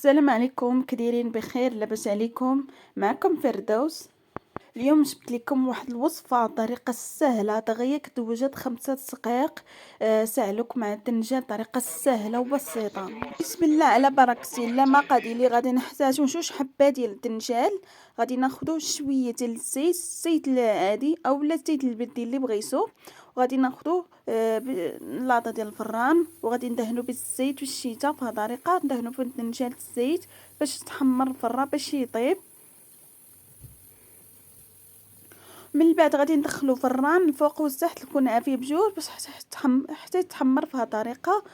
السلام عليكم، كدايرين بخير؟ لاباس عليكم؟ معكم فردوس. اليوم جبت لكم واحد الوصفه، طريقه سهله دغيا كتوجد 5 دقائق. ساعلوك مع الدنجة، طريقه سهله وبسيطه. بسم الله على بركه الله. المقادير اللي غادي نحتاجو 2 حبات ديال الدنجال. غادي ناخدو شويه ديال الزيت العادي اولا الزيت البلدي اللي بغيتو. وغادي ناخدو لاطه ديال الفران، وغادي ندهنو بالزيت والشيته. بهذه الطريقه ندهنو في الدنجال الزيت باش تحمر الفران باش يطيب. من بعد غادي ندخلو فران الفوق والتحت تكون عافيه بجوج باش حتى يتحمر بهذه الطريقه.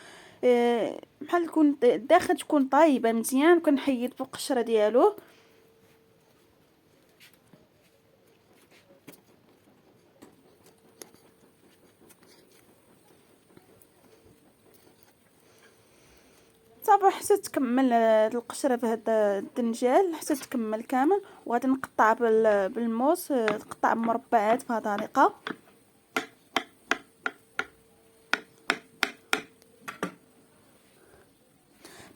بحال تكون الداخل تكون طايبه مزيان. كنحيد فوق القشره ديالو. صافي حتى تكمل القشره في هذا الدنجال حتى تكمل كامل. وغادي نقطع بالموس، تقطع مربعات بهذه الطريقه.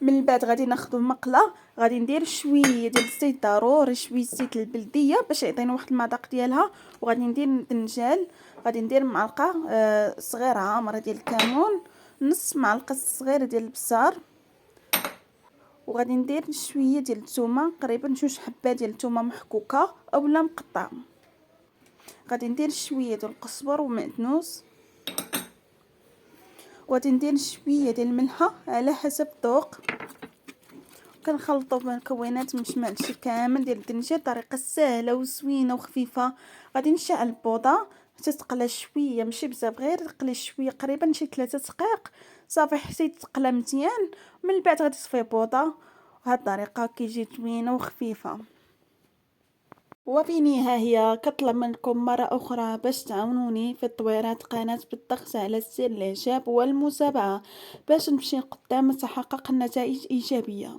من بعد غادي ناخذ مقله، غادي ندير شويه ديال الزيت، ضروري شويه الزيت البلديه باش يعطينا واحد المذاق ديالها. وغادي ندير الدنجال، غادي ندير معلقه صغيره عامره ديال الكمون، نص معلقه صغيره ديال البصار، وغادي ندير شويه ديال الثومه، تقريبا 2 حبات ديال الثومه محكوكه اولا مقطعه. غادي ندير شويه ديال القزبر ومعدنوس، وغادي ندير شويه ديال الملحه على حسب الذوق. كنخلطوا بالمكونات مجمع الشي كامل ديال الدنجة بطريقه سهله وزوينه وخفيفه. غادي نشعل البوضه حتى تقلى شويه، ماشي بزاف، غير تقلي شويه، قريبا شي 3 دقائق صافي حتى تقلى مزيان. من بعد غادي تصفي البوضه. وهاد الطريقه كيجي زوينه وخفيفه. وفي النهاية كطلب منكم مرة أخرى باش تعاونوني في تطويرات قناة بالضغط على زر الإعجاب والمتابعة باش نمشي قدام وتحقق نتائج إيجابية.